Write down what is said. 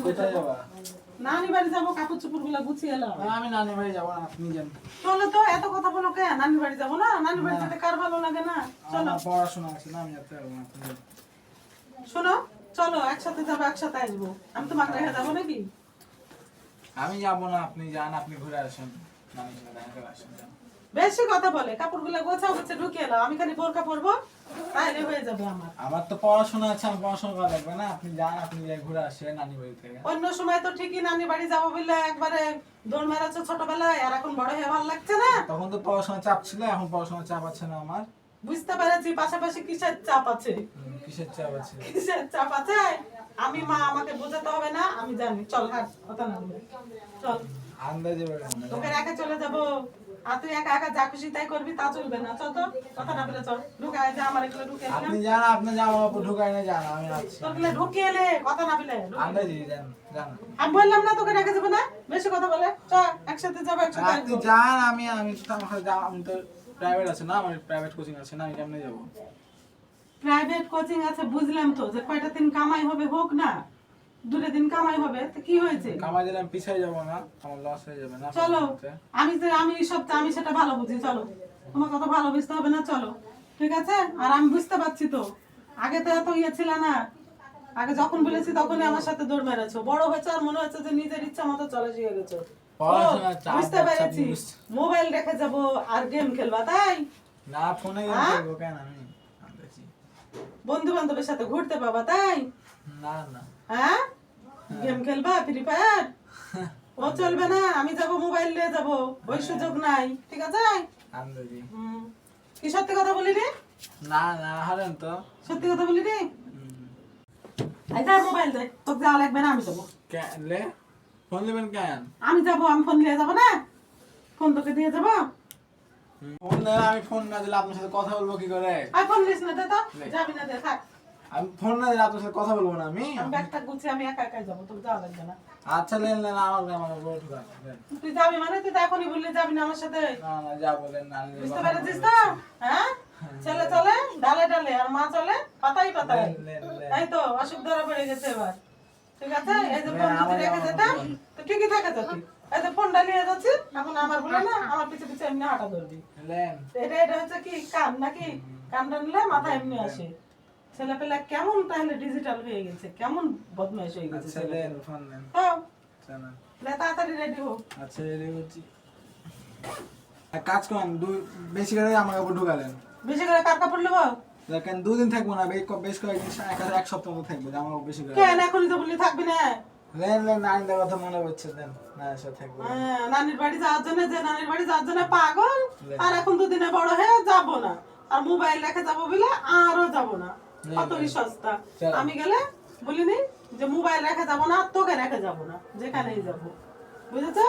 কোথায় যাবা? নানি বাড়ি যাবো, কাপড় চোপড় গুলা গুছিয়ে এলাম। আমি নানি বাড়ি যাবো না, আপনি যান। চলো তো, এত কথা বলো কে? নানি বাড়ি যাবো না? নানি বাড়ি যেতে কার ভালো লাগে না? চলো আমার পড়াশোনা আছে না, আমি যেতে পারবো না, আপনি যান। শোনো, চলো একসাথে যাবো, একসাথে আসবো। আমি তোমাকে রেখে যাবো নাকি? আমি যাবো না, আপনি যান, আপনি ঘুরে আসেন, নানির সাথে দেখা করে আসেন, যান। বেশি কথা বলে, কাপড় গুলা গোছাও, হচ্ছে ঢুকিয়ে এলাম। আমি খালি বোরকা পরবো, তাইলে হয়ে যাবে আমার। আমার তো পড়াশোনা আছে, আমার পড়াশোনা করা লাগবে না, আপনি যান, আপনি যাই ঘুরে আসেন নানি বাড়ি থেকে। অন্য সময় তো ঠিকই নানি বাড়ি যাবো বললে একবারে দৌড় মেরেছো ছোটবেলায়, আর এখন বড় হয়ে ভালো লাগছে না? তখন তো পড়াশোনার চাপ ছিল, এখন পড়াশোনার চাপ আছে না আমার। বুঝতে পেরেছি, পাশাপাশি কিসের চাপ আছে? কিসের চাপ আছে? কিসের চাপ আছে? আমি মা, আমাকে বোঝাতে হবে না, আমি জানি। চল হাট, কথা না বলে চল। আন্দাজে বেরোন না, তোকে যান। রেখে চলে যাবো, আর তুই একা একা যা খুশি তাই করবি, তা চলবে না। চল তো, কথা না বলে চল। ঢুকায় যা, আমার এগুলো ঢুকে এলাম। আপনি যান, আপনি জামা কাপড় ঢুকাই না, যান, আমি আছি। তোর গুলো ঢুকিয়ে এলে, কথা না বলে আন্দাজে যান, যান। আমি বললাম না তোকে রেখে যাবো না? বেশি কথা বলে চল, একসাথে যাবো, একসাথে আপনি আসবো। যান, আমি তো আমার আমি তো প্রাইভেট আছে না, আমার প্রাইভেট কোচিং আছে না, আমি কেমনে যাবো? প্রাইভেট কোচিং আছে বুঝলাম তো, যে কয়টা দিন কামাই হবে হোক না, দুটো দিন কামাই হবে, তো কি হয়েছে? কামাই দিলে আমি পিছাই যাবো না, আমার লস হয়ে যাবে না। চলো, আমি সব, আমি সেটা ভালো বুঝি। চলো, তোমার কথা ভালো বুঝতে হবে না, চলো ঠিক আছে। আর আমি বুঝতে পারছি তো, আগে তো এত ইয়ে ছিল না। আগে যখন বলেছি তখনই আমার সাথে দৌড় মেরেছো। বড় হয়েছে আর মনে হচ্ছে যে নিজের ইচ্ছা মতো চলে গিয়ে গেছো। পড়াশোনার চাপ বুঝতে বাচ্চা পেরেছি, মোবাইল রেখে যাবো আর গেম খেলবা, তাই? না, ফোনে গেম হ্যাঁ? খেলবো কেন আমি? আন্দাজি। বন্ধু বান্ধবের সাথে ঘুরতে পাবা, তাই? না না। হ্যাঁ, গেম খেলবা, ফ্রি ফায়ার? ও চলবে না, আমি যাব, মোবাইল নিয়ে যাব, ওই সুযোগ নাই, ঠিক আছে? আন্দাজি। কি সত্যি কথা বলি রে? না না, হারেন তো। সত্যি কথা বলি রে? হুম। এই যা, মোবাইল দে, তোকে যাওয়া লাগবে না, আমি যাবো। লে ফোন নেবেন কেন? আমি যাবো, আমি ফোন নিয়ে যাবো না? ফোন তোকে দিয়ে যাবো? ফোন না, আমি ফোন না দিলে আপনার সাথে কথা বলবো কি করে? আর ফোন দিস না, দে তো, নে। যাবি না, দে থাক। আমি ফোন না দিলে আপনার সাথে কথা বলবো না আমি। আমি ব্যাগটা গুছিয়ে আমি একা একাই যাবো, তোকে যাওয়া লাগবে না। আচ্ছা লেন লেন, আমার বড় ঠুকা দেন। তুই যাবি মানে, তুই তো এখনই বললি যাবি না আমার সাথে। না না, যা বলেন না। বুঝতে পেরেছিস তো? হ্যাঁ, ছেলে চলে ডালে ডালে, আর মা চলে পাতাই পাতায়। তাই তো, অসুখ ধরা পড়ে গেছে এবার, ঠিক আছে? এই যে ফোন যদি রেখে যেতাম তো ঠিকই থাকে তো। এই যে ফোনটা নিয়ে যাচ্ছি, এখন আমার বলে না, আমার পিছে পিছে এমনি হাঁটা ধরবি। লেন। এটা হচ্ছে কি কান নাকি? কানটা নিলে মাথা এমনি আসে। ছেলে পেলে কেমন তাহলে ডিজিটাল হয়ে গেছে, কেমন বদমাইশ হয়ে গেছে আচ্ছা ছেলে। Lane, phone lane. হ্যাঁ, জানা। লে তাড়াতাড়ি রেডি হো। আচ্ছা রেডি হচ্ছি। এক কাজ করেন, বেশি করে আমার কাপড় ঢুকালেন। বেশি করে কার কাপড় নেবো? দেখেন 2 দিন থাকবো না, বেশ কয়েকদিন, এক সপ্তাহ মতো থাকবো, জামা কাপড় বেশি করে। কেন এখনই তো বললি থাকবি না? লেন লেন, নানিদের কথা মনে পড়ছে, দেন না সাথে থাকবো। হ্যাঁ, নানির বাড়ি যাওয়ার জন্য, যে নানির বাড়ি যাওয়ার জন্য পাগল, আর এখন দুদিনে বড় হয়ে যাবো না। আর মোবাইল রেখে যাবো বলে আরো যাবো না। কতই সস্তা। আমি গেলে বলিনি যে মোবাইল রেখে যাবো না, তোকে রেখে যাবো না, যেখানেই যাবো, বুঝেছো?